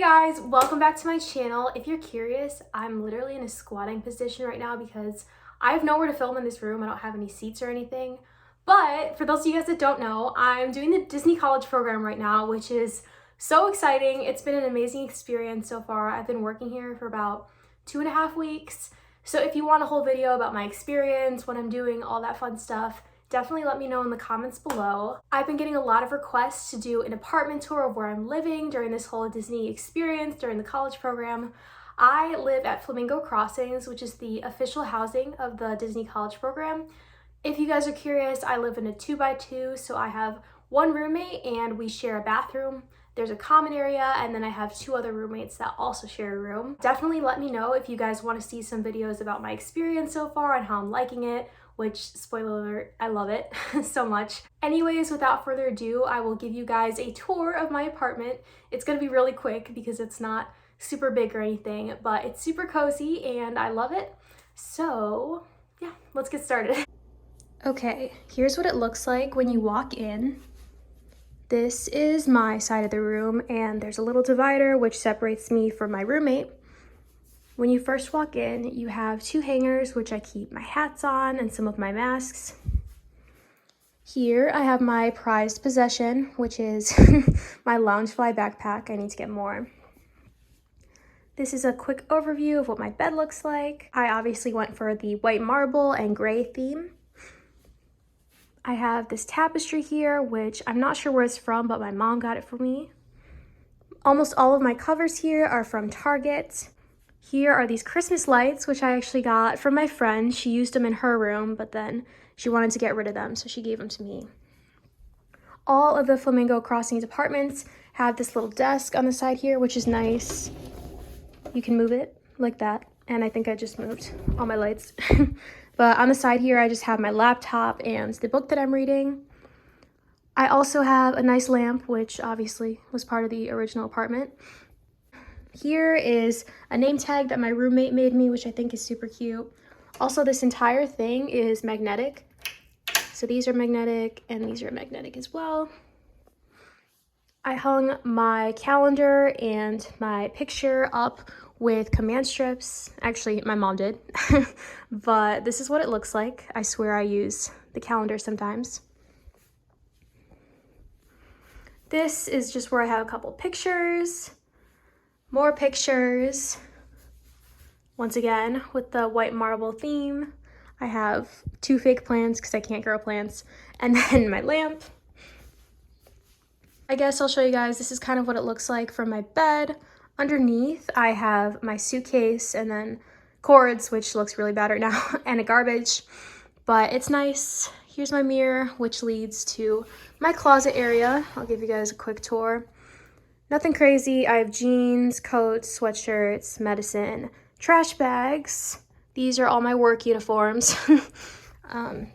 Guys, welcome back to my channel. If you're curious, I'm literally in a squatting position right now because I have nowhere to film in this room. I don't have any seats or anything. But for those of you guys that don't know, I'm doing the Disney College program right now, which is so exciting. It's been an amazing experience so far. I've been working here for about 2.5 weeks. So if you want a whole video about my experience, what I'm doing, all that fun stuff, definitely let me know in the comments below. I've been getting a lot of requests to do an apartment tour of where I'm living during this whole Disney experience during the college program. I live at Flamingo Crossings, which is the official housing of the Disney College program. If you guys are curious, I live in a 2x2, so I have one roommate and we share a bathroom. There's a common area, and then I have 2 other roommates that also share a room. Definitely let me know if you guys want to see some videos about my experience so far and how I'm liking it, which, spoiler alert, I love it so much. Anyways, without further ado, I will give you guys a tour of my apartment. It's gonna be really quick because it's not super big or anything, but it's super cozy and I love it. So yeah, let's get started. Okay, here's what it looks like when you walk in. This is my side of the room, and there's a little divider which separates me from my roommate. When you first walk in, you have 2 hangers which I keep my hats on and some of my masks. Here I have my prized possession, which is my Loungefly backpack. I need to get more. This is a quick overview of what my bed looks like. I obviously went for the white marble and gray theme. I have this tapestry here, which I'm not sure where it's from, but my mom got it for me. Almost all of my covers here are from Target. Here are these Christmas lights, which I actually got from my friend. She used them in her room, but then she wanted to get rid of them, so she gave them to me. All of the Flamingo Crossings apartments have this little desk on the side here, which is nice. You can move it like that, and I think I just moved all my lights. But on the side here, I just have my laptop and the book that I'm reading. I also have a nice lamp, which obviously was part of the original apartment. Here is a name tag that my roommate made me, which I think is super cute. Also, this entire thing is magnetic. So these are magnetic and these are magnetic as well. I hung my calendar and my picture up with command strips. Actually, my mom did. But this is what it looks like. I swear I use the calendar sometimes. This is just where I have a couple pictures. More pictures. Once again, with the white marble theme. I have 2 fake plants because I can't grow plants. And then my lamp. I guess I'll show you guys, this is kind of what it looks like from my bed. Underneath, I have my suitcase and then cords, which looks really bad right now, and a garbage. But it's nice. Here's my mirror, which leads to my closet area. I'll give you guys a quick tour. Nothing crazy. I have jeans, coats, sweatshirts, medicine, trash bags. These are all my work uniforms.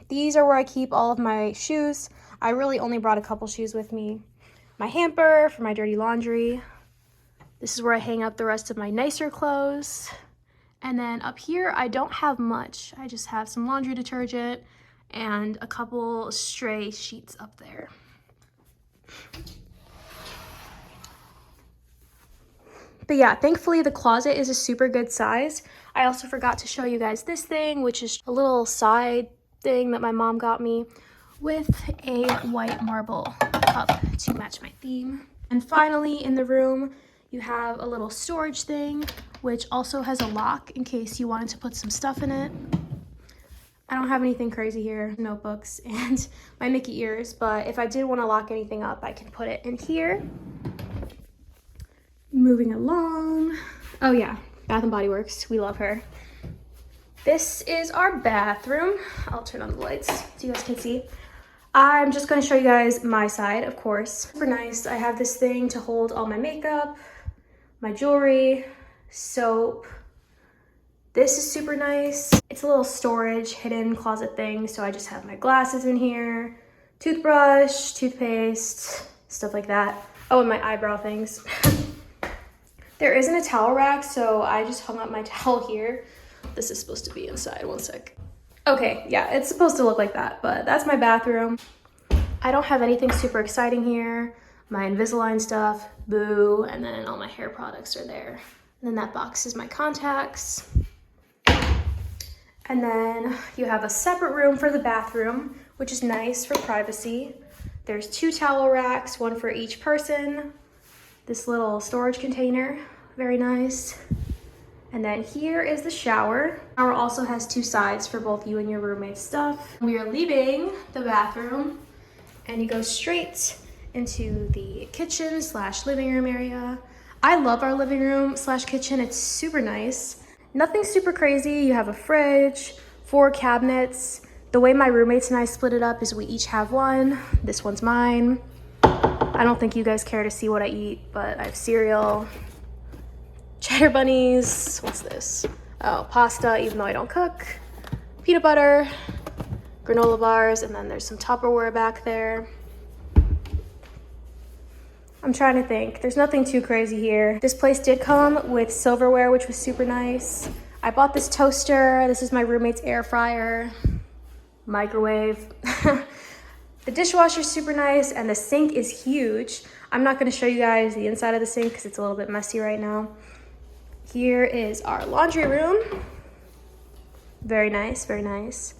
These are where I keep all of my shoes. I really only brought a couple shoes with me. My hamper for my dirty laundry. This is where I hang up the rest of my nicer clothes. And then up here, I don't have much. I just have some laundry detergent and a couple stray sheets up there. But yeah, thankfully the closet is a super good size. I also forgot to show you guys this thing, which is a little side thing that my mom got me with a white marble cup to match my theme. And finally, in the room, you have a little storage thing, which also has a lock in case you wanted to put some stuff in it. I don't have anything crazy here, notebooks and my Mickey ears, but if I did want to lock anything up, I can put it in here. Moving along. Oh yeah, Bath and Body Works, we love her. This is our bathroom. I'll turn on the lights so you guys can see. I'm just going to show you guys my side, of course. Super nice. I have this thing to hold all my makeup, my jewelry, soap. This is super nice. It's a little storage, hidden closet thing, so I just have my glasses in here, toothbrush, toothpaste, stuff like that. Oh, and my eyebrow things. There isn't a towel rack, so I just hung up my towel here. This is supposed to be inside, one sec. Okay, yeah, it's supposed to look like that, but that's my bathroom. I don't have anything super exciting here. my Invisalign stuff, boo, and then all my hair products are there. And then that box is my contacts. And then you have a separate room for the bathroom, which is nice for privacy. There's 2 towel racks, 1 for each person. This little storage container, very nice. And then here is the shower. The shower also has 2 sides for both you and your roommate's stuff. We are leaving the bathroom and you go straight into the kitchen / living room area. I love our living room / kitchen. It's super nice. Nothing super crazy. You have a fridge, 4 cabinets. The way my roommates and I split it up is we each have one. This one's mine. I don't think you guys care to see what I eat, but I have cereal, cheddar bunnies, what's this? Oh, pasta, even though I don't cook, peanut butter, granola bars, and then there's some Tupperware back there. I'm trying to think. There's nothing too crazy here. This place did come with silverware, which was super nice. I bought this toaster. This is my roommate's air fryer, microwave. The dishwasher is super nice, and the sink is huge. I'm not going to show you guys the inside of the sink because it's a little bit messy right now. Here is our laundry room. Very nice, very nice.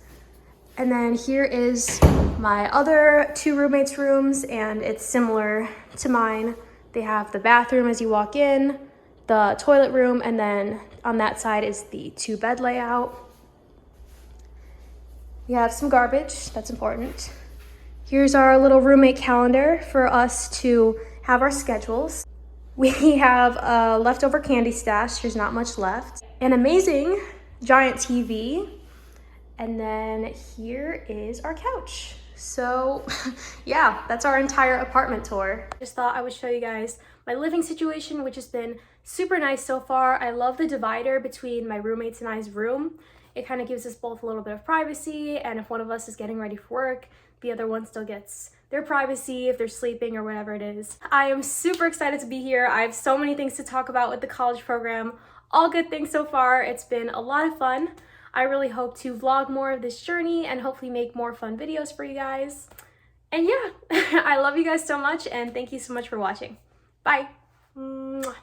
And then here is my other 2 roommates' rooms, and it's similar to mine. They have the bathroom as you walk in, the toilet room, and then on that side is the 2-bed layout. We have some garbage, that's important. Here's our little roommate calendar for us to have our schedules. We have a leftover candy stash, there's not much left. An amazing giant TV. And then here is our couch. So yeah, that's our entire apartment tour. Just thought I would show you guys my living situation, which has been super nice so far. I love the divider between my roommates and I's room. It kind of gives us both a little bit of privacy, and if one of us is getting ready for work, the other one still gets their privacy if they're sleeping or whatever it is. I am super excited to be here. I have so many things to talk about with the college program. All good things so far. It's been a lot of fun. I really hope to vlog more of this journey and hopefully make more fun videos for you guys. And yeah, I love you guys so much, and thank you so much for watching. Bye. Mwah.